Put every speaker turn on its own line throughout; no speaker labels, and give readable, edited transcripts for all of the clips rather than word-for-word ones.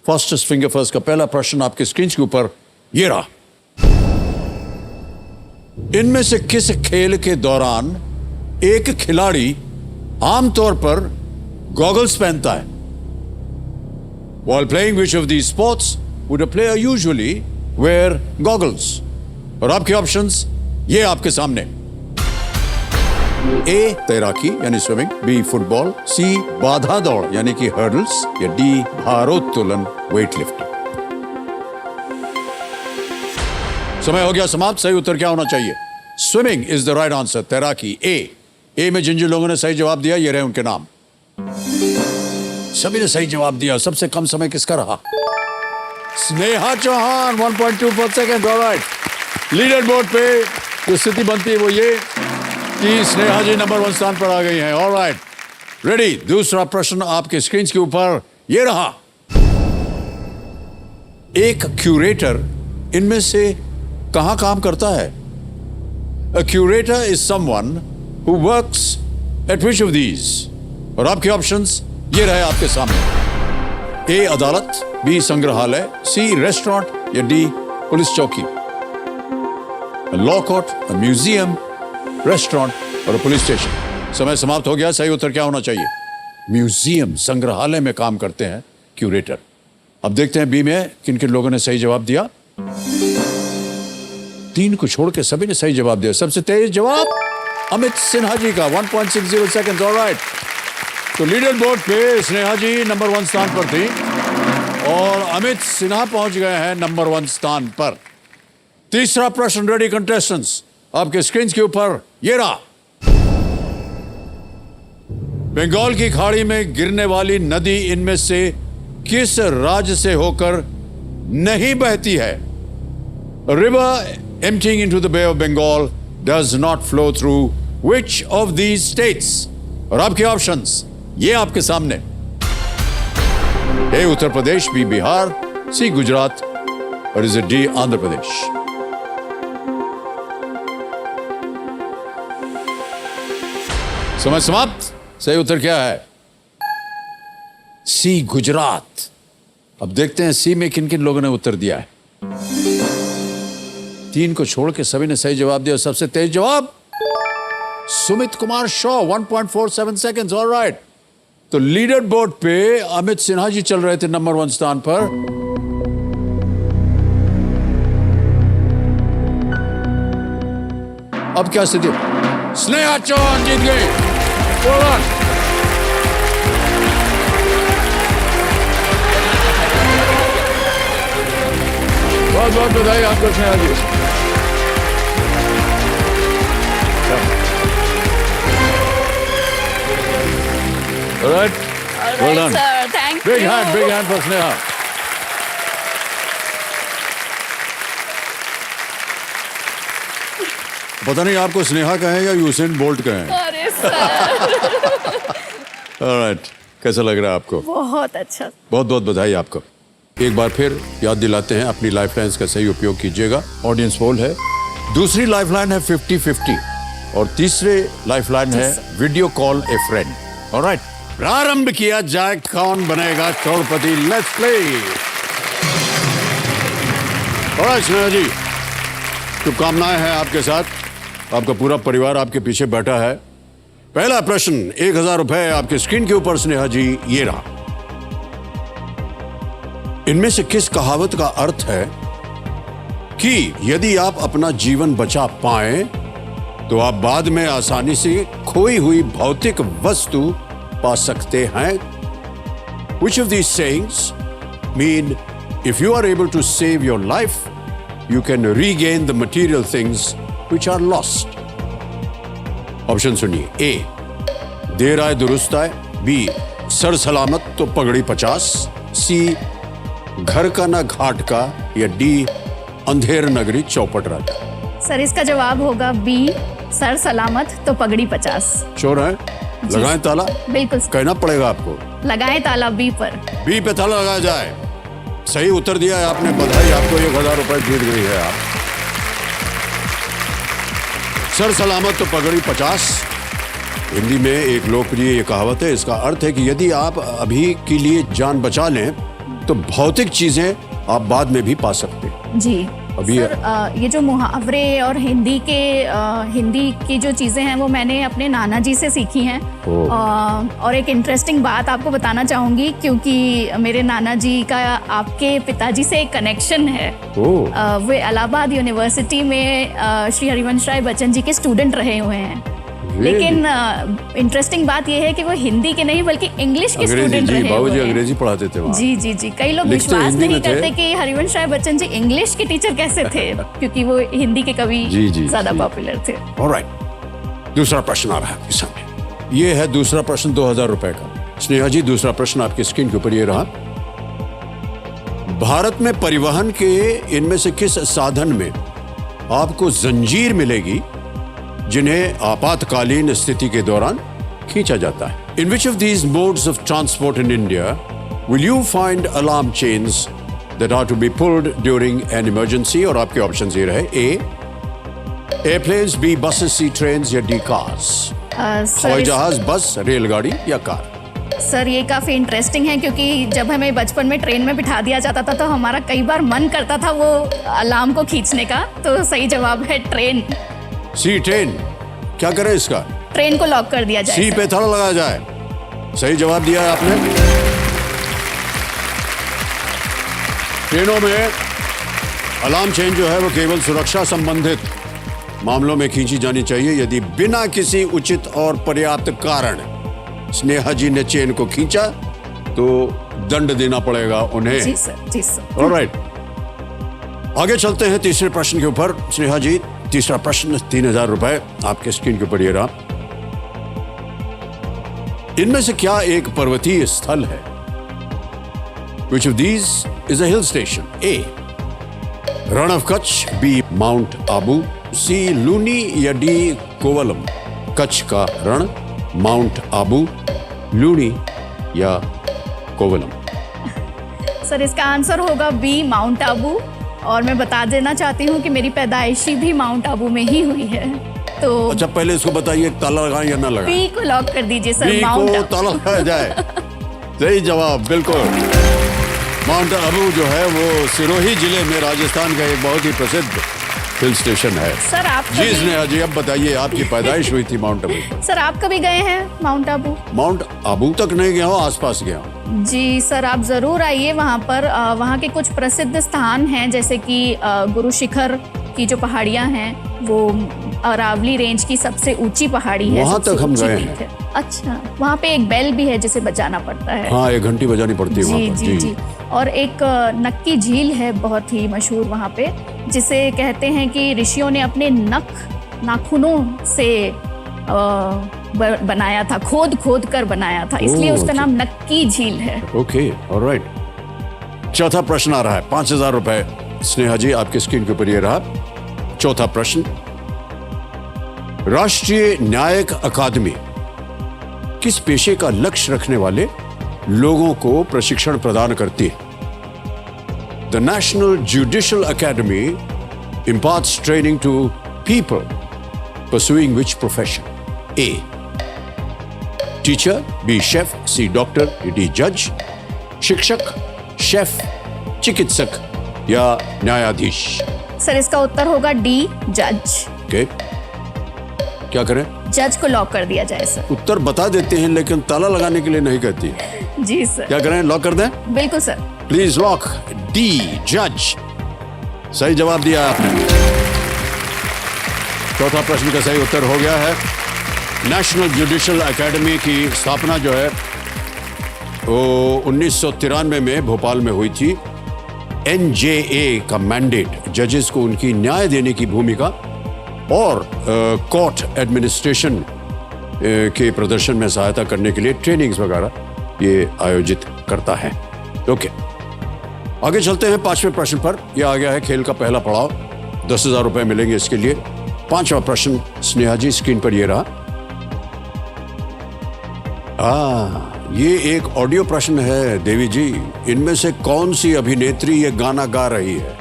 Fastest finger first का पहला प्रश्न आपके स्क्रीन के ऊपर ये रहा। इनमें से किस खेल के दौरान एक खिलाड़ी आमतौर पर गॉगल्स पहनता है? While playing which of these sports would a player usually wear goggles? और आपके ऑप्शंस ये आपके सामने। ए तैराकी यानी स्विमिंग, बी फुटबॉल, सी बाधा दौड़ यानी कि हर्डल्स, या डी भारोत्तोलन वेट लिफ्टिंग। समय हो गया समाप्त। सही उत्तर क्या होना चाहिए? Swimming is the right answer, तैराकी। ए में जिन जिन लोगों ने सही जवाब दिया ये रहे उनके नाम। सभी ने सही जवाब दिया। सबसे कम समय किसका रहा? Sneha Chauhan, 1.24 second. Alright, leader board पे जो स्थिति बनती है वो ये कि स्नेहा जी नंबर 1 स्थान पर आ गई हैं। Alright, ready. दूसरा प्रश्न आपके स्क्रीन के ऊपर ये रहा। एक क्यूरेटर इनमें से कहां काम करता है? A curator is someone who works at which of these? और आपके ऑप्शंस ये रहे आपके सामने। ए अदालत, बी संग्रहालय, सी रेस्टोरेंट, या डी पुलिस चौकी। लॉ कोर्ट, म्यूजियम, रेस्टोरेंट और पुलिस स्टेशन। समय समाप्त हो गया। सही उत्तर क्या होना चाहिए? म्यूजियम, संग्रहालय में काम करते हैं क्यूरेटर। अब देखते हैं बी में किन किन लोगों ने सही जवाब दिया। 3 को छोड़ के सभी ने सही जवाब दिया। सबसे तेज जवाब अमित सिन्हा जी का, 1.60 सेकेंड। ऑलराइट, तो लीडर बोर्ड पे स्नेहा जी नंबर 1 स्थान पर थी और अमित सिन्हा पहुंच गए हैं नंबर 1 स्थान पर। तीसरा प्रश्न रेडी कंटेस्टेंट्स, आपके स्क्रीन के ऊपर ये रहा। बंगाल की खाड़ी में गिरने वाली नदी इनमें से किस राज्य से होकर नहीं बहती है? A river emptying into the Bay of Bengal does not flow through which of these states? और आपके ऑप्शंस ये आपके सामने। ए उत्तर प्रदेश, बी बिहार, सी गुजरात और इज डी आंध्र प्रदेश। समय समाप्त। सही उत्तर क्या है? सी गुजरात। अब देखते हैं सी में किन किन लोगों ने उत्तर दिया है। 3 को छोड़ के सभी ने सही जवाब दिया। सबसे तेज जवाब सुमित कुमार शॉ, 1.47 सेकेंड्स। ऑलराइट, तो लीडर बोर्ड पे अमित सिन्हा जी चल रहे थे नंबर 1 स्थान पर। अब क्या स्थिति? स्नेहा चौहान जीत गए। बहुत बहुत बधाई आपको स्नेहा जी। All right. Well done.
Sir. Thank you.
Big hand for Sneha. पता नहीं आपको स्नेहा कहें या यूसेन बोल्ट कहें।
अरे सर।
Alright. कैसा लग रहा है आपको?
बहुत अच्छा।
बहुत बहुत बधाई आपको। एक बार फिर याद दिलाते हैं, अपनी लाइफलाइंस का सही उपयोग कीजिएगा। ऑडियंस पोल है, दूसरी लाइफलाइन है 50-50 और तीसरे लाइफलाइन है video call a friend. Alright, प्रारंभ किया जाए। Kaun Banega Crorepati? Let's play. Alright Sneha ji, शुभकामनाएं हैं आपके साथ। आपका पूरा परिवार आपके पीछे बैठा है। पहला प्रश्न, 1000 रुपए आपके स्क्रीन के ऊपर स्नेहा जी ये रहा। इनमें से किस कहावत का अर्थ है कि यदि आप अपना जीवन बचा पाएं तो आप बाद में आसानी से खोई हुई भौतिक वस्तु पा सकते हैं? Which of these sayings mean if you are able to save your life, you can regain the material things which are lost? Option सुनिए। ए, देर आए दुरुस्त आए, बी सर सलामत तो पगड़ी 50, सी घर का ना घाट का, या डी अंधेर नगरी चौपट राजा।
सर इसका जवाब होगा बी, सर सलामत तो पगड़ी 50।
श्योर है? लगाएं ताला?
बिल्कुल।
कहना पड़ेगा आपको।
लगाएं ताला बी पर।
बी पे ताला लगाया जाए। सही उत्तर दिया है आपने, बधाई आपको। 1000 रुपए जीत गई है आप। सर सलामत तो पगड़ी 50 हिंदी में एक लोकप्रिय कहावत है। इसका अर्थ है कि यदि आप अभी के लिए जान बचा लें तो तो भौतिक चीजें आप बाद में भी पा सकते हैं।
जी
अभी
सर, ये जो मुहावरे और हिंदी की जो चीज़ें हैं वो मैंने अपने नाना जी से सीखी हैं। और एक इंटरेस्टिंग बात आपको बताना चाहूँगी, क्योंकि मेरे नाना जी का आपके पिताजी से एक कनेक्शन है। वे इलाहाबाद यूनिवर्सिटी में श्री हरिवंश राय बच्चन जी के स्टूडेंट रहे हुए हैं। लेकिन इंटरेस्टिंग बात यह है कि वो हिंदी के नहीं बल्कि इंग्लिश के स्टूडेंट रहे हुए हैं।
बाबूजी अंग्रेजी पढ़ाते थे वहाँ।
जी जी जी, कई लोग विश्वास नहीं करते कि हरिवंश राय बच्चन जी इंग्लिश के टीचर कैसे थे, क्योंकि वो हिंदी के कवि ज्यादा पॉपुलर थे।
ऑलराइट, दूसरा प्रश्न आ रहा है आपके सामने। ये है दूसरा प्रश्न 2000 रुपए का। स्नेहा जी, दूसरा प्रश्न आपकी स्क्रीन के ऊपर ये रहा। भारत में परिवहन के इनमें से किस साधन में आपको जंजीर मिलेगी जिन्हें आपातकालीन स्थिति के दौरान खींचा जाता है? In which of these modes of transport in India will you find alarm chains that are to be pulled during an emergency? और आपके ऑप्शन ये रहे: A airplanes, B buses, C trains, या D cars? हवाई जहाज, बस, रेलगाड़ी या कार?
सर, ये काफ़ी इंटरेस्टिंग है, क्योंकि जब हमें बचपन में ट्रेन में बिठा दिया जाता था तो हमारा कई बार मन करता था वो अलार्म को खींचने का। तो सही जवाब है ट्रेन।
सी, ट्रेन। क्या करें इसका?
ट्रेन को लॉक कर दिया जाए।
सी पे ताला लगाया जाए। सही जवाब दिया है आपने। ट्रेनों में अलार्म चेन जो है वो केवल सुरक्षा संबंधित मामलों में खींची जानी चाहिए। यदि बिना किसी उचित और पर्याप्त कारण स्नेहा जी ने चेन को खींचा तो दंड देना पड़ेगा उन्हें।
जी सर, जी सर।
ऑलराइट, आगे चलते हैं तीसरे प्रश्न के ऊपर। स्नेहा जी, तीसरा प्रश्न 3000 रुपए आपके स्क्रीन के ऊपर ये रहा। इनमें से क्या एक पर्वतीय स्थल है? Which of these is a hill station? A Rann of Kutch, B Mount Abu, C Luni, या D कोवलम? कच्छ का रण, माउंट आबू, लूनी या कोवलम?
सर, इसका आंसर होगा B माउंट आबू। और मैं बता देना चाहती हूँ कि मेरी पैदाइशी भी माउंट आबू में ही हुई है। तो
अच्छा, पहले इसको बताइए ताला लगाएं या ना लगाएं?
बी को लॉक कर दीजिए सर।
बी को ताला लगाया जाए। सही जवाब, बिल्कुल। माउंट आबू जो है वो सिरोही जिले में राजस्थान का एक बहुत ही प्रसिद्ध हिल स्टेशन है।
सर, आप
जी स्नेहा जी, अब बताइए, आपकी पैदाइश हुई थी माउंट आबू।
सर, आप कभी गए हैं माउंट आबू?
माउंट आबू तक नहीं गया हूँ, आसपास गया हूँ।
जी सर, आप जरूर आइए वहाँ पर। वहाँ के कुछ प्रसिद्ध स्थान हैं, जैसे कि गुरु शिखर की जो पहाड़ियाँ हैं वो अरावली रेंज की सबसे ऊंची पहाड़ी है।
वहाँ तक हम गए हैं।
अच्छा, वहाँ पे एक बेल भी है जिसे बजाना पड़ता है।
हाँ, एक घंटी बजानी पड़ती है वहाँ पर।
जी जी। और एक नक्की झील है बहुत ही मशहूर वहाँ पे, जिसे कहते हैं कि ऋषियों ने अपने नाखूनों से बनाया था, खोद कर बनाया था, इसलिए उसका नाम नक्की झील है।
Okay, alright. चौथा प्रश्न आ रहा है, 5000 रुपए। स्नेहा जी, आपके स्क्रीन के ऊपर ये रहा चौथा प्रश्न। राष्ट्रीय न्यायिक अकादमी किस पेशे का लक्ष्य रखने वाले लोगों को प्रशिक्षण प्रदान करती है? The national judicial academy imparts training to people pursuing which profession? A teacher, B chef, C doctor, D judge? शिक्षक, शेफ, चिकित्सक या न्यायाधीश?
सर, इसका उत्तर होगा डी, जज।
ओके, क्या करें?
जज को लॉक कर दिया जाए सर।
उत्तर बता देते हैं लेकिन ताला लगाने के लिए नहीं कहती है।
जी सर।
क्या करें, लॉक कर दें?
बिल्कुल सर।
प्लीज लॉक डी, जज। सही जवाब दिया आपने। चौथा प्रश्न का सही उत्तर हो गया है। नेशनल जुडिशियल एकेडमी की स्थापना जो है वो 1993 में भोपाल में हुई थी। NJA का मैंडेट जजेस को उनकी न्याय देने की भूमिका और कोर्ट एडमिनिस्ट्रेशन के प्रदर्शन में सहायता करने के लिए ट्रेनिंग्स वगैरह ये आयोजित करता है। ओके, आगे चलते हैं पांचवें प्रश्न पर। यह आ गया है खेल का पहला पड़ाव। 10,000 रुपए मिलेंगे इसके लिए। पांचवा प्रश्न स्नेहा जी, स्क्रीन पर ये रहा। ये एक ऑडियो प्रश्न है देवी जी। इनमें से कौन सी अभिनेत्री ये गाना गा रही है?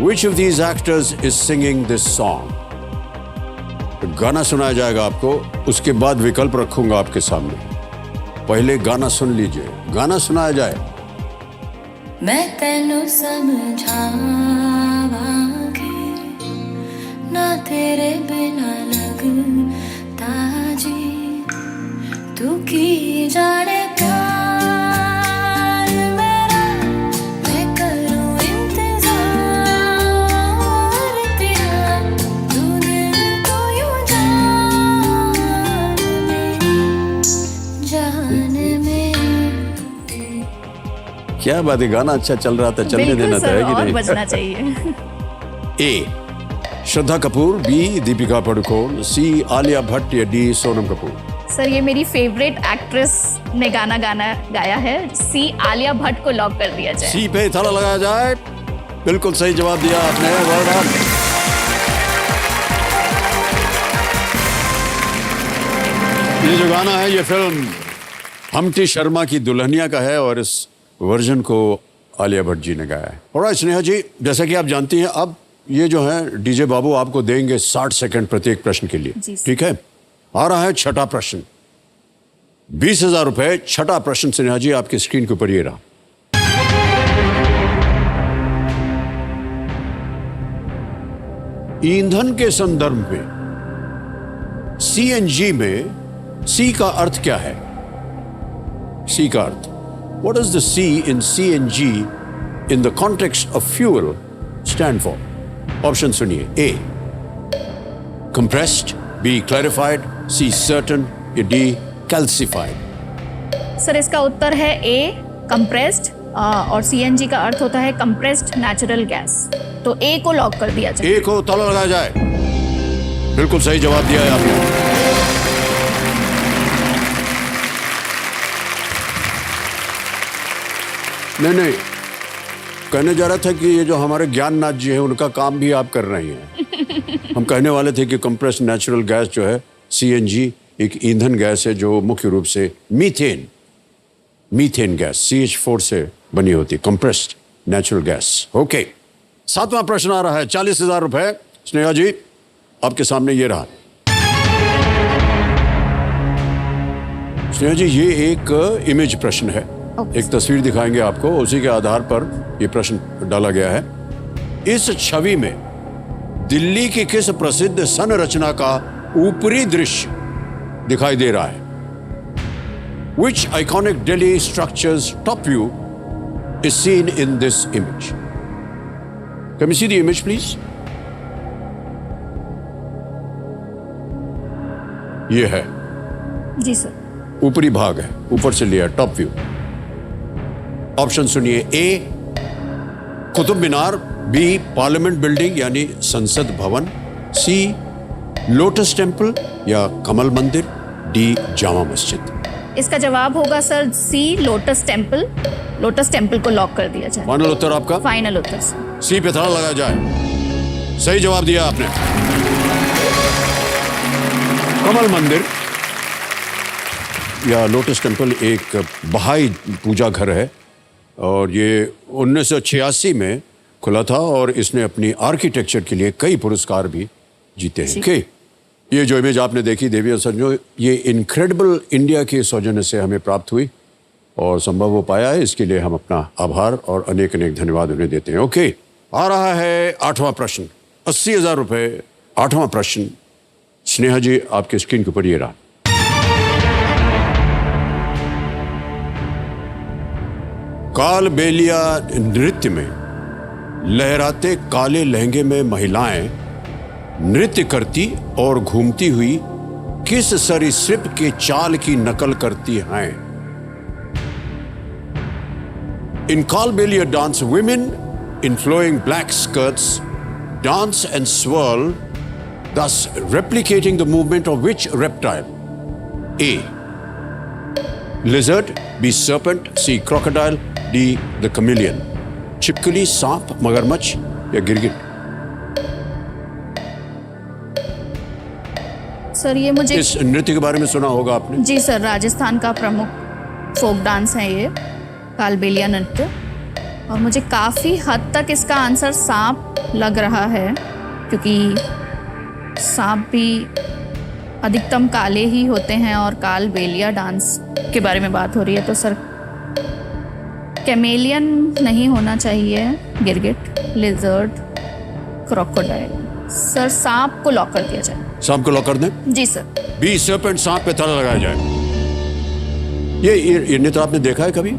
Which of these actors is singing this song? गाना सुनाया जाएगा आपको, उसके बाद विकल्प रखूंगा आपके सामने। पहले गाना सुन लीजिए, गाना सुनाया जाए।
मैं तेनू समझावांगी ना तेरे बिना लगता जी तू की जाने प्यार मेरा मैं करूं इंतजार तेरा तू दिल तो यूं जान मेरी
क्या बात है, गाना अच्छा चल रहा था, चलने
बिल्कुल
देना था
सर,
है कि
और
नहीं?
बजना चाहिए।
ए श्रद्धा कपूर, बी दीपिका पादुकोण, सी आलिया भट्ट या डी सोनम कपूर।
सर ये मेरी फेवरेट एक्ट्रेस ने गाना गाया है, सी आलिया भट्ट को लॉक कर दिया जाए।
सी पे ताला लगाया जाए। बिल्कुल सही जवाब दिया आपने, वेल डन। ये जो गाना है ये फिल्म हमटी शर्मा की दुल्हनिया का है और इस वर्जन को आलिया भट्ट जी ने गाया है। और स्नेहा जी, जैसा कि आप जानती हैं, अब ये जो है डीजे बाबू आपको देंगे 60 सेकंड प्रत्येक प्रश्न के लिए,
जी सर।
ठीक है? आ रहा है छठा प्रश्न, 20,000 रुपए। छठा प्रश्न स्नेहा जी आपकी स्क्रीन के ऊपर ये रहा। ईंधन के संदर्भ में सीएनजी में सी का अर्थ क्या है? सी का अर्थ, what does the C in CNG in the context of fuel stand for? Option सुनिए। A compressed, B clarified, C certain, या D calcified।
सर इसका उत्तर है ए कंप्रेस्ड, और सीएनजी का अर्थ होता है कंप्रेस्ड नेचुरल गैस। तो ए को लॉक कर दिया जाए।
ए को ताला लगाया जाए। बिल्कुल सही जवाब दिया है आपने। नहीं, कहने जा रहा था कि ये जो हमारे ज्ञाननाथ जी हैं उनका काम भी आप कर रही हैं। हम कहने वाले थे कि कंप्रेस्ड नेचुरल गैस जो है सीएनजी एक ईंधन गैस है जो मुख्य रूप से मीथेन गैस CH4 से बनी होती है, कंप्रेस्ड नेचुरल गैस। ओके, सातवां प्रश्न आ रहा है, 40,000 रुपए। स्नेहा जी आपके सामने ये रहा। स्नेहा जी ये एक इमेज प्रश्न है, एक तस्वीर दिखाएंगे आपको, उसी के आधार पर यह प्रश्न डाला गया है। इस छवि में दिल्ली की किस प्रसिद्ध संरचना का ऊपरी दृश्य दिखाई दे रहा है? Which iconic Delhi structure's top view is seen in this image? Can we see the image, please? ये है
जी सर।
ऊपरी भाग है, ऊपर से लिया, टॉप व्यू। ऑप्शन सुनिए। ए Qutub Minar, B parliament building यानी संसद भवन, सी लोटस टेम्पल या कमल मंदिर, डी जामा मस्जिद।
इसका जवाब होगा सर सी लोटस टेम्पल। लोटस टेम्पल को लॉक कर दिया जाए।
फाइनल उत्तर आपका?
फाइनल उत्तर सर।
सी पे ताला लगाया जाए। सही जवाब दिया आपने। कमल मंदिर या लोटस टेम्पल एक बहाई पूजा घर है और ये 1986 में खुला था और इसने अपनी आर्किटेक्चर के लिए कई पुरस्कार भी जीते हैं। ओके, ये जो इमेज आपने देखी देवी और संजो, ये इनक्रेडिबल इंडिया के सौजन्य से हमें प्राप्त हुई और संभव हो पाया है। इसके लिए हम अपना आभार और अनेक अनेक धन्यवाद उन्हें देते हैं। ओके, आ रहा है आठवां प्रश्न, 80,000 रुपए। आठवां प्रश्न स्नेहा जी आपके स्क्रीन के ऊपर ये रहा। कालबेलिया नृत्य में लहराते काले लहंगे में महिलाएं नृत्य करती और घूमती हुई किस सरीसृप के चाल की नकल करती हैं? इन Kalbelia dance women in flowing black skirts dance and swirl, thus replicating the movement of which reptile? A lizard, B serpent, C crocodile, D the chameleon। छिपकली, सांप, मगरमच्छ या गिरगिट?
सर ये मुझे
इस नृत्य के बारे में सुना होगा आपने।
जी सर, राजस्थान का प्रमुख फोक डांस है ये कालबेलिया नृत्य, और मुझे काफ़ी हद तक इसका आंसर सांप लग रहा है, क्योंकि सांप भी अधिकतम काले ही होते हैं और कालबेलिया डांस के बारे में बात हो रही है। तो सर कैमेलियन नहीं होना चाहिए, गिरगिट, लिजर्ड, क्रोकोडाइल। सर सांप को लॉक कर दिया जाए।
सांप को लॉक कर दें।
जी सर।
बी सर्पेंट, सांप पे ताला लगाया जाए। ये नेत्र आपने देखा है कभी?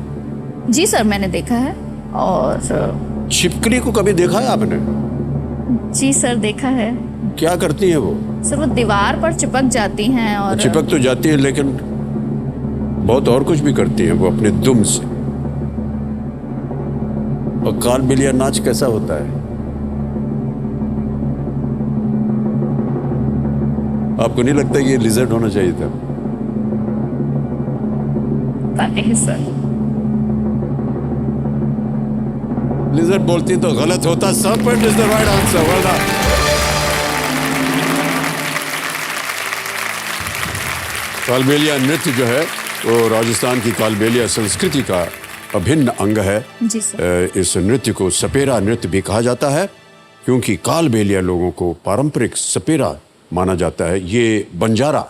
जी सर मैंने देखा है। और
छिपकली को कभी देखा है आपने?
जी सर देखा है।
क्या करती है वो?
सर वो दीवार पर चिपक जाती हैं और
चिपक तो जाती है लेकिन बहुत और कुछ भी करती है वो अपने दुम से। और कालबेलिया नाच कैसा होता है? आपको नहीं लगता ये लिजर्ड होना चाहिए था?
पता नहीं सर।
लिजर्ड बोलती तो गलत होता। Serpent is the right answer. Well done. Kalbelia नृत्य जो है वो राजस्थान की कालबेलिया संस्कृति का अभिन्न अंग है।
जी सर।
इस नृत्य को सपेरा नृत्य भी कहा जाता है क्योंकि कालबेलिया लोगों को पारंपरिक सपेरा माना जाता है। ये बंजारा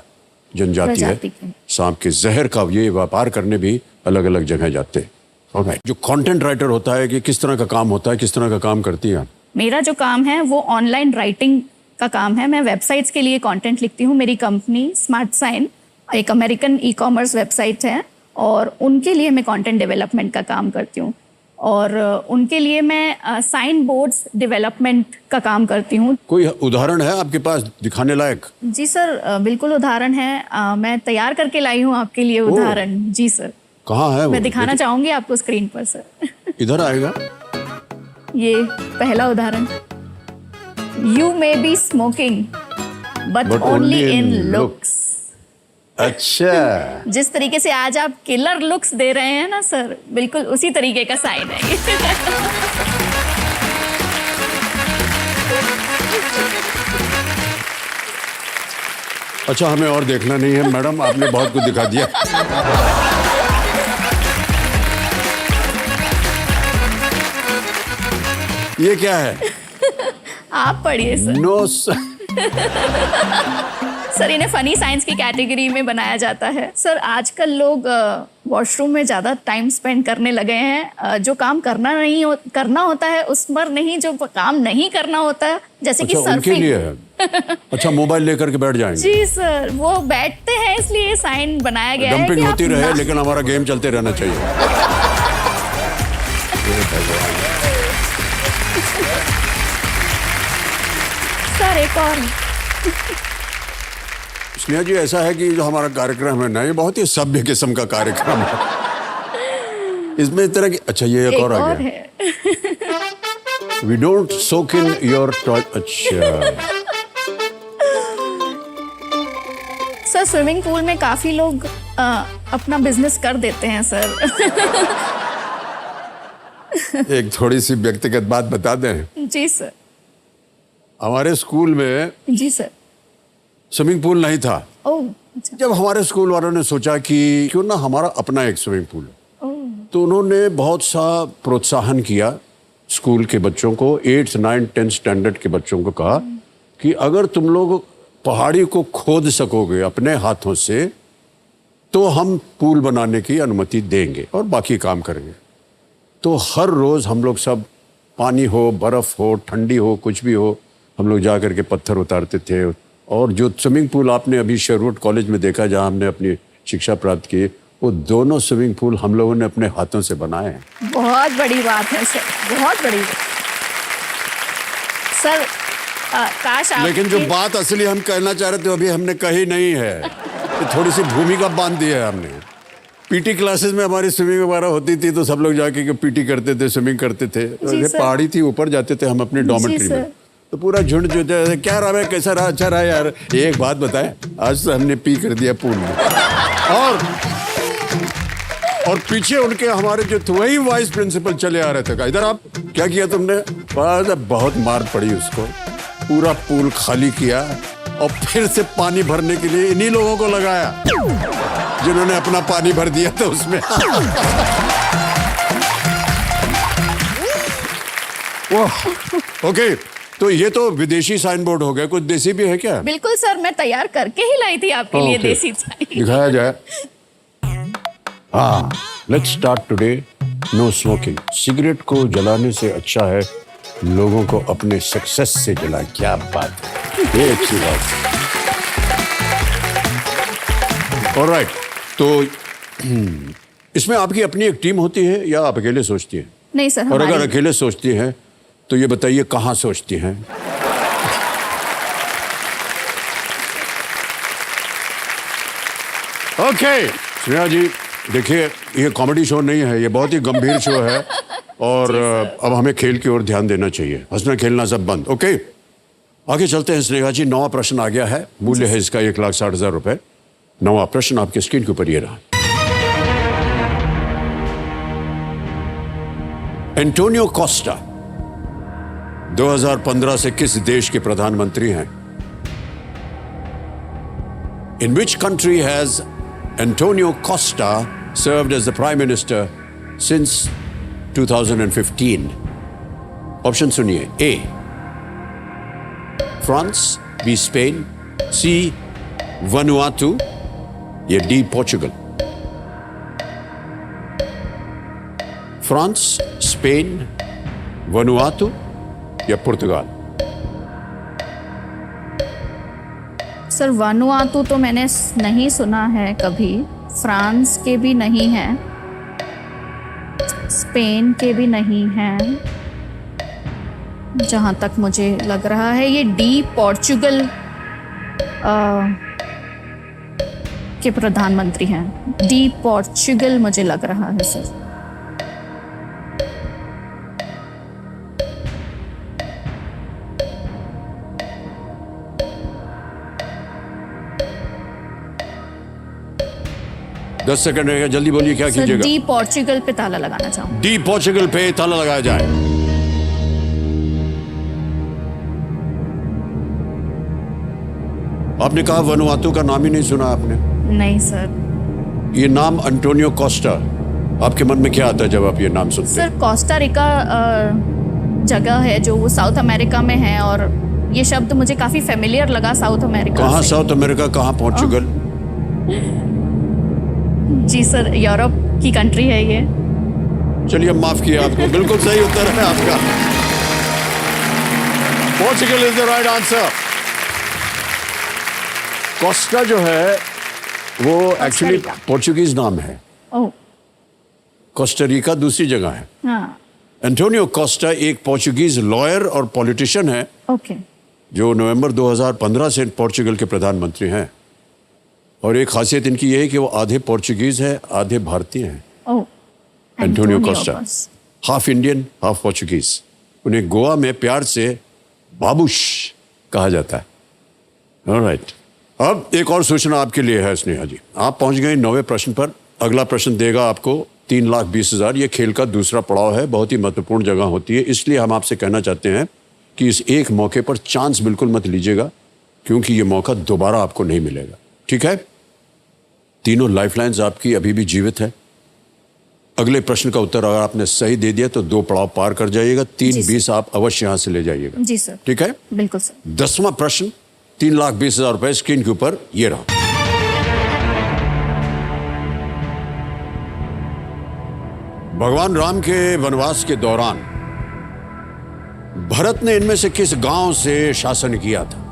जनजाति है।
प्रजाति के।
सांप के जहर का ये व्यापार करने भी अलग अलग जगह जाते हैं। Alright. जो कंटेंट राइटर होता है कि किस तरह का काम होता है, किस तरह का काम करती है?
मेरा जो काम है वो ऑनलाइन राइटिंग का काम है। मैं वेबसाइट्स के लिए कंटेंट लिखती हूँ। मेरी कंपनी स्मार्ट साइन एक अमेरिकन ई कॉमर्स वेबसाइट है और उनके लिए मैं कंटेंट डेवलपमेंट का काम करती हूँ। और उनके लिए मैं साइन बोर्ड्स डेवलपमेंट का काम करती हूँ।
कोई उदाहरण है आपके पास दिखाने लायक?
जी सर बिल्कुल उदाहरण है। मैं तैयार करके लाई हूँ आपके लिए उदाहरण। जी सर।
कहाँ है वो?
मैं दिखाना चाहूंगी आपको स्क्रीन पर सर।
इधर आएगा।
ये पहला उदाहरण। You may be smoking but
But
only
only
in
in
looks.
अच्छा।
जिस तरीके से आज आप किलर लुक्स दे रहे हैं ना सर, बिल्कुल उसी तरीके का साइन है।
अच्छा हमें और देखना नहीं है मैडम, आपने बहुत कुछ दिखा दिया। ये क्या है?
आप पढ़िए सर।
नो
सर इन्हें फनी साइंस की कैटेगरी में बनाया जाता है। सर आजकल लोग वॉशरूम में ज़्यादा टाइम स्पेंड करने लगे हैं। जो काम करना होता है उस पर नहीं, जो काम नहीं करना होता है जैसे कि
अच्छा उनके
सर्फिंग।
लिए है। अच्छा मोबाइल लेकर के बैठ जाएंगे।
जी सर वो बैठते हैं इसलिए ये साइन बनाया गया है
डंपिंग
कि
होती
आप
रहे
ना-
लेकिन हमारा गेम चलते रहना चाहिए।
सर एक और
स्नेहा जी ऐसा है कि जो हमारा कार्यक्रम है ना ये बहुत ही सभ्य किस्म का कार्यक्रम है। इसमें इस तरह की अच्छा ये एक और आ गया।
है।
We don't soak in your toilet. अच्छा
सर स्विमिंग पूल में काफी लोग अपना बिजनेस कर देते हैं सर।
एक थोड़ी सी व्यक्तिगत बात बता दें।
जी सर।
हमारे स्कूल में
जी सर।
स्विमिंग पूल नहीं था।
ओह अच्छा।
जब हमारे स्कूल वालों ने सोचा कि क्यों ना हमारा अपना एक स्विमिंग पूल है,
ओह
तो उन्होंने बहुत सा प्रोत्साहन किया स्कूल के बच्चों को। 8th 9th 10th स्टैंडर्ड के बच्चों को कहा कि अगर तुम लोग पहाड़ी को खोद सकोगे अपने हाथों से तो हम पूल बनाने की अनुमति देंगे और बाकी काम करेंगे। तो हर रोज हम लोग सब पानी हो, बर्फ हो, ठंडी हो, कुछ भी हो, हम लोग जा करके पत्थर उतारते थे। और जो स्विमिंग पूल आपने अभी शेरवुड कॉलेज में देखा जहां हमने अपनी शिक्षा प्राप्त की, वो दोनों स्विमिंग पूल हम लोगों ने अपने हाथों से बनाए हैं।
बहुत बड़ी बात है सर, बहुत बड़ी बात। सर काश आप
लेकिन जो बात असली हम कहना चाह रहे थे अभी हमने कही नहीं है। ये थोड़ी सी भूमिका बांध दी है हमने। पीटी क्लासेस में हमारी स्विमिंग वगैरह होती थी तो सब लोग जाके पीटी करते थे, स्विमिंग करते थे।
सर।
पहाड़ी थी, ऊपर जाते थे हम अपनी डॉर्मेट्री
सर।
में, तो पूरा झुंड जो थे, क्या रहा है, कैसा रहा, अच्छा रहा यार। एक बात बताएं, आज तो हमने पी कर दिया पूल में। और पीछे उनके हमारे जो थे वही वाइस प्रिंसिपल चले आ रहे थे। इधर आप क्या किया तुमने? बहुत मार पड़ी उसको। पूरा पूल खाली किया और फिर से पानी भरने के लिए इन्हीं लोगों को लगाया जिन्होंने अपना पानी भर दिया था उसमें। ओके, तो ये तो विदेशी साइन बोर्ड हो गया, कुछ देसी भी है क्या?
बिल्कुल सर, मैं तैयार करके ही लाई थी आपके लिए
ओके।
देसी साइन।
दिखाया जाए। हाँ, let's start today no smoking. Cigarette को जलाने से अच्छा है लोगों को अपने सक्सेस से जलाएं। क्या बात है, ये अच्छी बात है। ऑलराइट, तो इसमें आपकी अपनी एक टीम होती है या आप अकेले सोचती हैं?
नहीं सर,
और अगर
हमारी
अकेले सोचती हैं तो ये बताइए कहाँ सोचती हैं? ओके स्नेहा जी, देखिए ये कॉमेडी शो नहीं है, ये बहुत ही गंभीर शो है और अब हमें खेल की ओर ध्यान देना चाहिए। हंसना खेलना सब बंद। ओके, आगे चलते हैं स्नेहा जी। 9वां प्रश्न आ गया है, मूल्य है इसका 1,60,000 रुपए। 9वां प्रश्न आपके स्क्रीन के ऊपर ये रहा। एंटोनियो कोस्टा 2015 से किस देश के प्रधानमंत्री हैं? In which country has Antonio Costa served as the Prime Minister since 2015? Option सुनिए। A. France, B. Spain, C. Vanuatu या D. Portugal. France, Spain, Vanuatu या पुर्तगाल।
सर वानुआतू तो मैंने नहीं सुना है कभी, फ्रांस के भी नहीं हैं, स्पेन के भी नहीं हैं, जहाँ तक मुझे लग रहा है ये डी पोर्चुगल के प्रधानमंत्री हैं। डी पोर्चुगल मुझे लग रहा है सर।
दस सेकंड रहेगा, जल्दी बोलिए क्या
सर
कीजिएगा?
डी पोर्चुगल पे ताला लगाना चाहूँ।
डी पोर्चुगल पे ताला लगाया जाए। आपने कहा वनुआतु का नाम ही नहीं सुना आपने?
नहीं सर।
ये नाम एंटोनियो कोस्टा, आपके मन में क्या आता है जब आप ये नाम सुनते हैं?
सर कोस्टा रिका जगह है जो वो साउथ अमेरिका में है और ये शब्द मुझे काफी फेमिलियर लगा साउथ अमेरिका
कहाँ
से।
साउथ अमेरिका, कहाँ पोर्चुगल?
जी सर, यूरोप की कंट्री है ये।
चलिए माफ किया आपको, बिल्कुल सही उत्तर है आपका। Portugal is the right answer. Costa जो है वो एक्चुअली
रिका।
पोर्चुगीज नाम है,
ओह
कोस्टारिका दूसरी जगह है।
हाँ,
एंटोनियो कोस्टा एक पोर्चुगीज लॉयर और पॉलिटिशियन है
ओके।
जो नवंबर 2015 से पोर्चुगल के प्रधानमंत्री हैं। और एक खासियत इनकी ये है कि वो आधे पोर्चुगीज है, आधे भारतीय हैं।
Oh,
Antonio
Antonio
Costa
Costa.
Half Indian half Portuguese. उन्हें गोवा में प्यार से बाबूश कहा जाता है। ऑलराइट, अब एक और सूचना आपके लिए है स्नेहा जी। आप पहुंच गए 9वें प्रश्न पर। अगला प्रश्न देगा आपको 3,20,000। ये खेल का दूसरा पड़ाव है, बहुत ही महत्वपूर्ण जगह होती है, इसलिए हम आपसे कहना चाहते हैं कि इस एक मौके पर चांस बिल्कुल मत लीजिएगा, क्योंकि ये मौका दोबारा आपको नहीं मिलेगा। ठीक है? तीनों लाइफलाइंस आपकी अभी भी जीवित है। अगले प्रश्न का उत्तर अगर आपने सही दे दिया तो 2 पड़ाव पार कर जाइएगा। 3,20,000 आप अवश्य यहां से ले जाइएगा।
जी सर,
ठीक है?
बिल्कुल सर।
10वां प्रश्न, 3,20,000 रुपए स्क्रीन के ऊपर ये रहा। भगवान राम के वनवास के दौरान भरत ने इनमें से किस गांव से शासन किया था?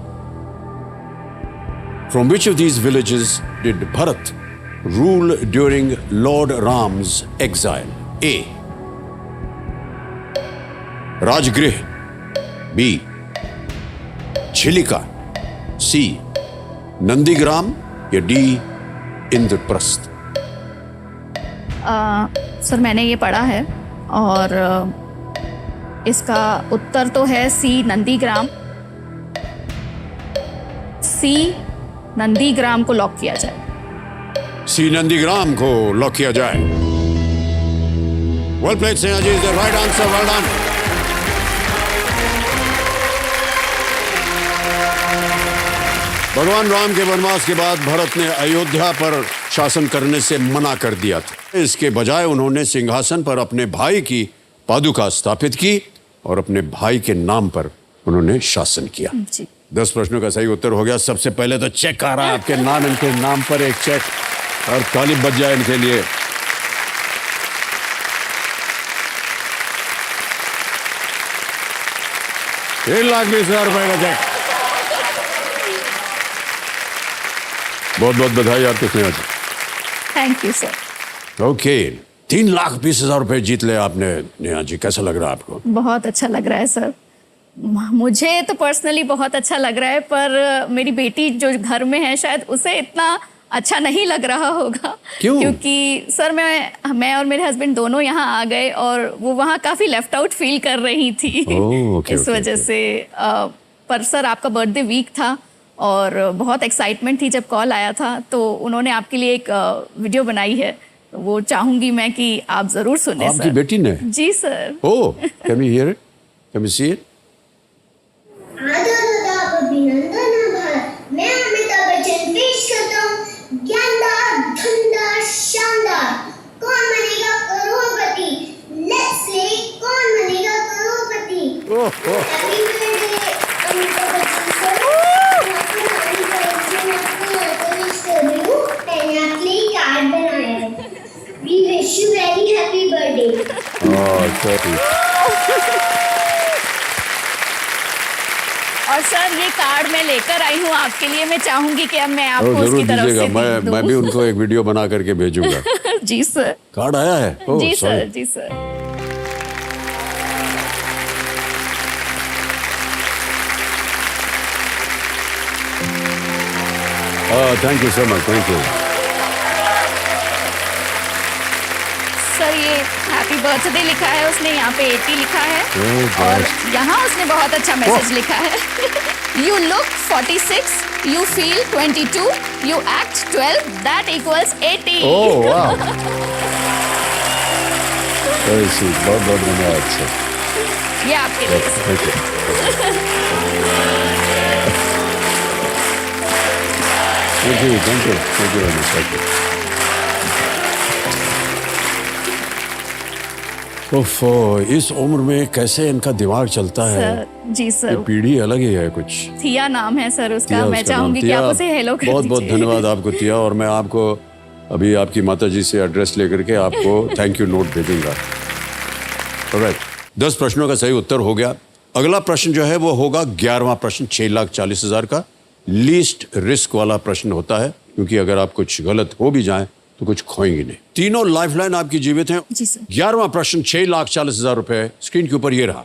From which of these villages did Bharat rule during Lord Ram's exile? A. Rajgriha, B. छिलिका, C. Nandigram या D. इंद्रप्रस्थ।
सर मैंने ये पढ़ा है और इसका उत्तर तो है सी नंदीग्राम। सी नंदीग्राम को लॉक किया जाए।
सी नंदीग्राम को लॉक किया जाए। Well played Sneha ji, is the right answer. Well done. भगवान राम के वनवास के बाद भरत ने अयोध्या पर शासन करने से मना कर दिया था। इसके बजाय उन्होंने सिंहासन पर अपने भाई की पादुका स्थापित की और अपने भाई के नाम पर उन्होंने शासन किया।
जी
10 प्रश्नों का सही उत्तर हो गया। सबसे पहले तो चेक आ रहा है आपके नाम, इनके नाम पर एक चेक, और ताली बज जाए इनके लिए। ₹3,20,000 का चेक। बहुत बहुत बधाई आपको Sneha ji.
Thank you sir.
Okay, ₹3,20,000 जीत ले आपने नेहा जी, कैसा लग रहा है आपको?
बहुत अच्छा लग रहा है सर। मुझे तो पर्सनली बहुत अच्छा लग रहा है, पर मेरी बेटी जो घर में है शायद उसे इतना अच्छा नहीं लग रहा होगा।
क्यों?
क्योंकि सर मैं और मेरे हस्बैंड दोनों यहाँ आ गए और वो वहाँ काफ़ी लेफ्ट आउट फील कर रही थी।
ओके,
इस
ओके,
वजह
ओके।
से पर सर आपका बर्थडे वीक था और बहुत एक्साइटमेंट थी जब कॉल आया था, तो उन्होंने आपके लिए एक वीडियो बनाई है, तो वो चाहूंगी मैं कि आप जरूर सुने
आपकी
सर।
बेटी ने?
जी sir.
Oh, can we hear it? Can we see it?
आदाब अभिनंदन आभार। मैं अमिताभ बच्चन पेश करता हूँ ज्ञानदार धुंधार शानदार कौन Banega Crorepati. Let's play Kaun Banega Crorepati. Happy birthday Amitabh Bachchan sir. मैं आपको नानी का पेश कर रही हूँ। मैंने आपके लिए कार्ड बनाया है। We wish you very happy birthday.
और सर ये कार्ड मैं लेकर आई हूँ आपके लिए। मैं चाहूंगी कि अब मैं आपको
जरूर
उसकी तरफ
दीजिएगा,
से दे
मैं भी
दूँ।
उनको एक वीडियो बना करके भेजूंगा।
जी सर।
कार्ड आया है? ओह,
जी
sorry.
सर। जी sir.
Thank you so much, thank you.
Sir ये हैप्पी बर्थडे लिखा है उसने, यहाँ पे 80 लिखा है
Oh,
और
gosh.
यहाँ उसने बहुत अच्छा मैसेज लिखा है। You look 46, you feel 22, you act 12, that equals 80।
ओह वाह, वेरी स्वीट, बहुत बहुत धन्यवाद सर।
ये आपके लिए sir.
Thank you, thank you, thank you, thank you very much, thank you. ओफो, इस उम्र में कैसे इनका दिमाग चलता है?
सर जी
ये
सर।
पीढ़ी अलग ही है कुछ।
थिया नाम है सर उसका।
तिया
मैं
उसका नाम।
चाहूंगी कि
तिया,
आप उसे हेलो कर
बहुत बहुत
दीजिए।
धन्यवाद आपको तिया, और मैं आपको अभी आपकी माता जी से एड्रेस लेकर के आपको थैंक यू नोट भेजूंगा। ऑलराइट, 10 प्रश्नों का सही उत्तर हो गया। अगला प्रश्न जो है वो होगा 11वां प्रश्न, 6,40,000 का। लीस्ट रिस्क वाला प्रश्न होता है, क्योंकि अगर आप कुछ गलत हो भी जाएं तो कुछ खोएंगे नहीं। तीनों लाइफलाइन आपकी जीवित हैं।
जी सर।
11वां प्रश्न, 6,40,000 रुपए स्क्रीन के ऊपर ये रहा।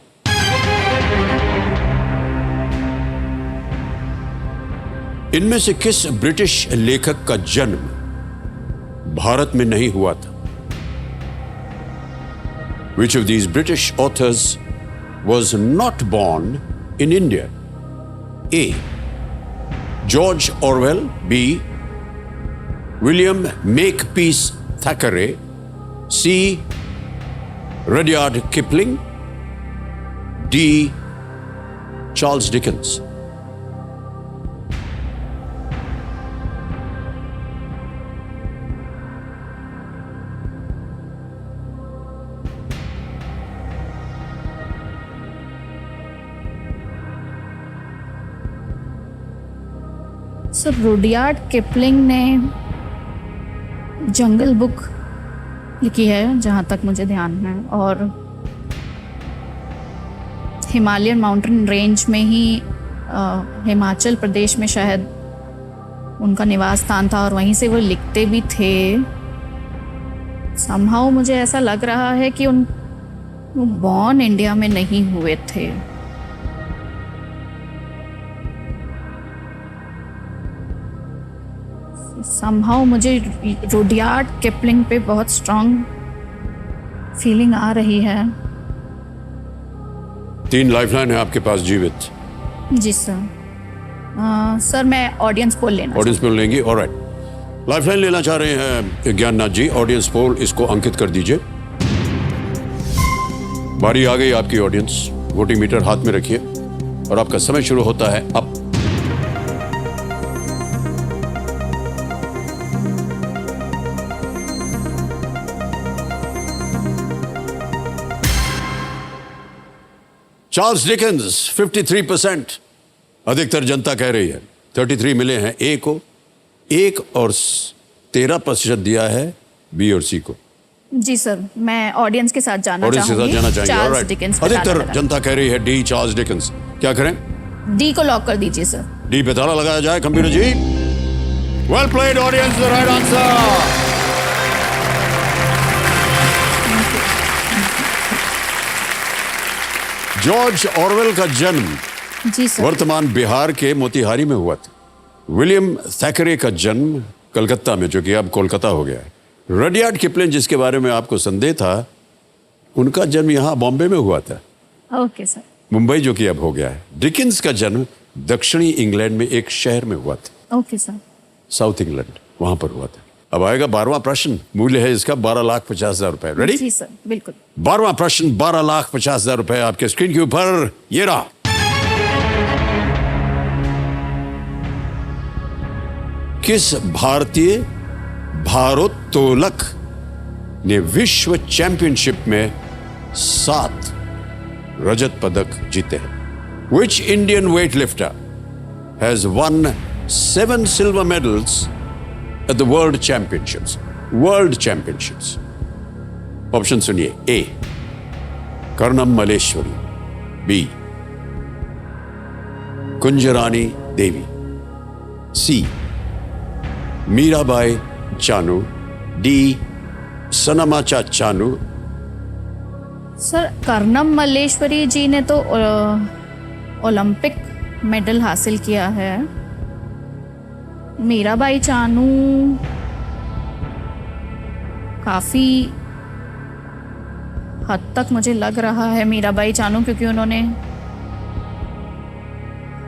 इनमें से किस ब्रिटिश लेखक का जन्म भारत में नहीं हुआ था? Which of these British authors was not born in India? A. George Orwell. B. William Makepeace Thackeray. C. Rudyard Kipling. D. Charles Dickens.
Sir Rudyard Kipling ने जंगल बुक लिखी है जहाँ तक मुझे ध्यान है, और हिमालयन माउंटेन रेंज में ही हिमाचल प्रदेश में शायद उनका निवास स्थान था और वहीं से वो लिखते भी थे। समहाउ मुझे ऐसा लग रहा है कि वो बॉर्न इंडिया में नहीं हुए थे। समहाउ मुझे रुडयार्ड किपलिंग पे बहुत स्ट्रांग फीलिंग आ रही है।
3 लाइफलाइन है आपके पास जीवित।
जी सर। सर मैं ऑडियंस पोल लेना
ऑडियंस पोल लेंगी? ऑलराइट, लाइफलाइन लेना चाह रहे हैं ज्ञाननाथ जी। ऑडियंस पोल, इसको अंकित कर दीजिए। बारी आ गई आपकी ऑडियंस। वोटिंग मीटर हाथ में रखिए और आपका समय शुरू होता है अब। चार्ल्स डिकेंस 53% अधिकतर जनता कह रही है। 33 मिले हैं ए को, 1 और 13% दिया है बी और सी को।
जी सर, मैं ऑडियंस के साथ जाना
और इसके साथ
चाहूंगी।
जाना चाहेंगे
चार्ल्स
ऑलराइट।
डिकेंस पे ताला
अधिकतर
लगा।
जनता कह रही है डी, चार्ल्स डिकेंस। क्या करें?
डी को लॉक कर दीजिए सर।
डी पे ताला लगाया जाए। Computer ji, well played audience, the right answer. George Orwell का जन्म
जी सर।
वर्तमान बिहार के मोतिहारी में हुआ था। विलियम थैकरे का जन्म कलकत्ता में, जो कि अब कोलकाता हो गया है। रडियार्ड किपलिंग, जिसके बारे में आपको संदेह था, उनका जन्म यहाँ बॉम्बे में हुआ था,
ओके सर।
मुंबई जो कि अब हो गया है। डिकिंस का जन्म दक्षिणी इंग्लैंड में एक शहर में हुआ था,
ओके सर।
साउथ इंग्लैंड, वहां पर हुआ था। अब आएगा 12वां प्रश्न। मूल्य है इसका 12,50,000 रुपए। रेडी?
जी सर, बिल्कुल।
12वां प्रश्न, 12,50,000 रुपए आपके स्क्रीन के ऊपर। ये रहा। किस भारतीय भारोत्तोलक ने विश्व चैंपियनशिप में 7 रजत पदक जीते हैं? Which Indian weightlifter has won 7 silver medals at the World Championships? World Championships. Option सुनिए। ए, कर्णम मल्लेश्वरी। बी, कुंजरानी देवी। सी, मीराबाई चानू। डी, सनामाचा चानू।
सर, कर्णम मल्लेश्वरी जी ने तो ओलंपिक मेडल हासिल किया है। मीराबाई चानू काफ़ी हद तक मुझे लग रहा है मीराबाई चानू, क्योंकि उन्होंने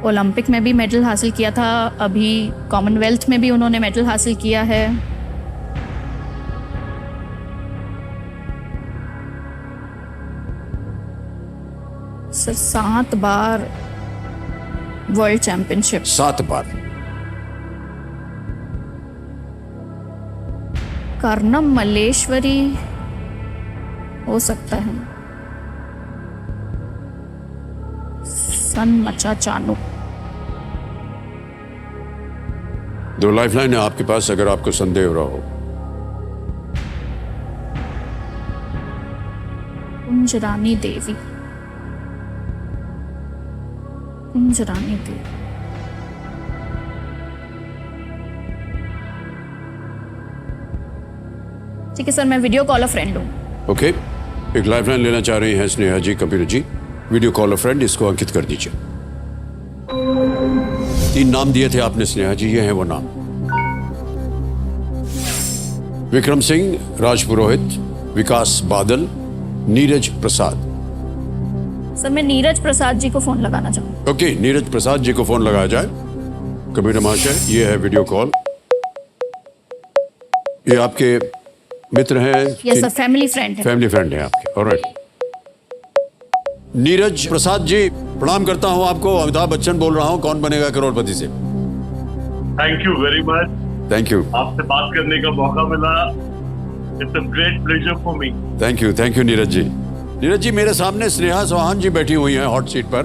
ओलंपिक में भी मेडल हासिल किया था, अभी कॉमनवेल्थ में भी उन्होंने मेडल हासिल किया है। सर, 7 बार वर्ल्ड चैंपियनशिप।
7 बार।
कर्णम मल्लेश्वरी हो सकता है। सनमचा चानू।
2 लाइफलाइन है आपके पास अगर आपको संदेह हो रहा हो।
कुंजरानी देवी। कुंजरानी देवी। ठीक है सर, मैं वीडियो कॉल अ फ्रेंड हूँ।
ओके, एक लाइफलाइन लेना चाह रही हैं Sneha ji. Computer ji, video call a friend, इसको अंकित कर दीजिए। 3 नाम दिए थे आपने स्नेहा जी, ये हैं वो नाम। विक्रम सिंह, राज पुरोहित, विकास बादल, नीरज प्रसाद।
सर, मैं नीरज प्रसाद जी को फोन लगाना चाहूँ।
ओके, नीरज प्रसाद जी को फोन लगाया जाए। कंप्यूटर महाशय, ये है वीडियो कॉल। ये आपके मित्र हैं?
यस सर, फैमिली फ्रेंड है।
फैमिली फ्रेंड है आपके। ऑलराइट। नीरज प्रसाद जी, प्रणाम करता हूं आपको। अमिताभ बच्चन बोल रहा हूं, कौन बनेगा करोड़पति से।
Thank you very much.
Thank you.
आपसे बात करने का मौका मिला। It's a great pleasure for me.
Thank you Neeraj ji. Neeraj ji, मेरे सामने स्नेहा चौहान जी बैठी हुई हैं हॉट सीट पर,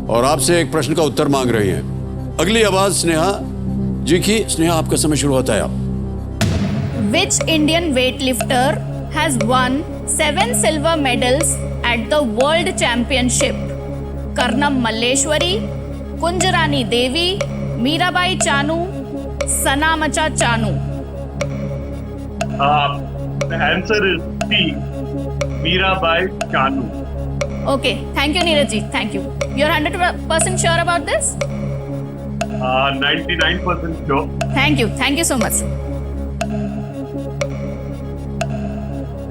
और आपसे एक प्रश्न का उत्तर मांग रही हैं। अगली आवाज स्नेहा जी की। स्नेहा, आपका समय शुरू होता है। आप
Which Indian weightlifter has won 7 silver medals at the World Championship? Karnam Malleswari, Kunjarani Devi, Mirabai Chanu, सनामचा Chanu.
The answer is C, Mirabai Chanu.
Okay, thank you Neeraj ji, thank you. You're 100% sure about this?
99% sure।
Thank you so much.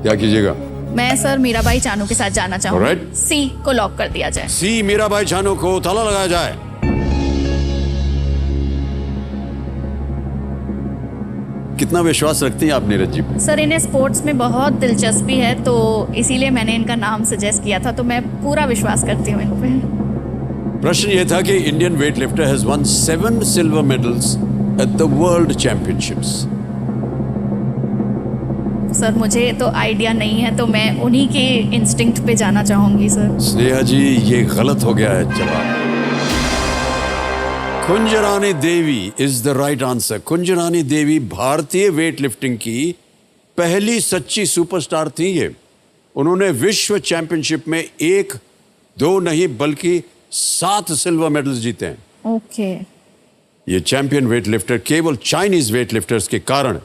क्या कीजिएगा?
मैं सर मीराबाई चानू के साथ जाना चाहूँगी।
Alright.
सी को lock कर दिया जाए।
सी, मीराबाई चानू को ताला लगाया जाए। कितना विश्वास रखती हैं आप नीरज जी पे?
सर, इन्हें स्पोर्ट्स में बहुत दिलचस्पी है, तो इसीलिए मैंने इनका नाम सजेस्ट किया था, तो मैं पूरा विश्वास करती हूँ इन पे।
प्रश्न ये था कि Indian weight lifter has one 7 silver medals at the world championships.
Sir, मुझे तो आइडिया नहीं है, तो मैं उन्हीं के इंस्टिंक्ट पे जाना चाहूंगी सर।
स्नेहा जी, ये गलत हो गया है जवाब। Kunjarani Devi is the right answer. Kunjarani Devi भारतीय वेट लिफ्टिंग की पहली सच्ची सुपरस्टार थी ये। उन्होंने विश्व चैंपियनशिप में 1, 2 नहीं बल्कि 7 सिल्वर मेडल्स जीते हैं।
ओके।
ये चैंपियन वेटलिफ्टर केवल चाइनीज वेटलिफ्टर्स के कारण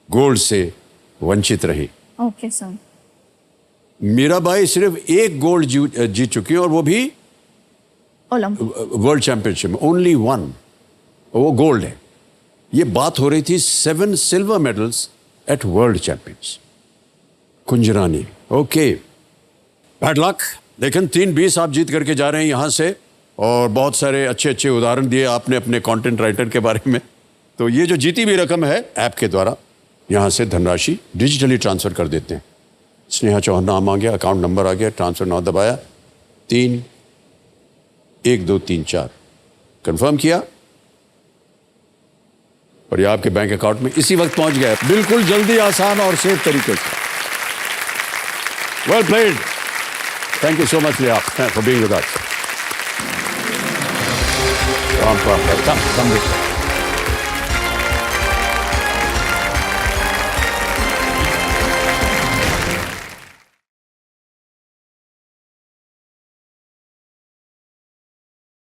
गोल्ड से वंचित रही।
Okay sir.
मीराबाई सिर्फ 1 गोल्ड जीत चुकी है और वो भी वर्ल्ड चैंपियनशिप में, ओनली 1, वो गोल्ड है। ये बात हो रही थी 7 silver medals at world champions. Kunjarani, okay, bad luck. लेकिन 3-20 आप जीत करके जा रहे हैं यहां से, और बहुत सारे अच्छे अच्छे उदाहरण दिए आपने अपने कंटेंट राइटर के बारे में। तो ये जो जीती हुई रकम है ऐप के द्वारा, यहां से धनराशि डिजिटली ट्रांसफर कर देते हैं। स्नेहा चौहान नाम आ गया, अकाउंट नंबर आ गया, ट्रांसफर नाउ दबाया, 3-1-2-3-4 कंफर्म किया और ये आपके बैंक अकाउंट में इसी वक्त पहुंच गया। बिल्कुल जल्दी, आसान और सेफ तरीके से। Well played. Thank you so much for being with us. Come,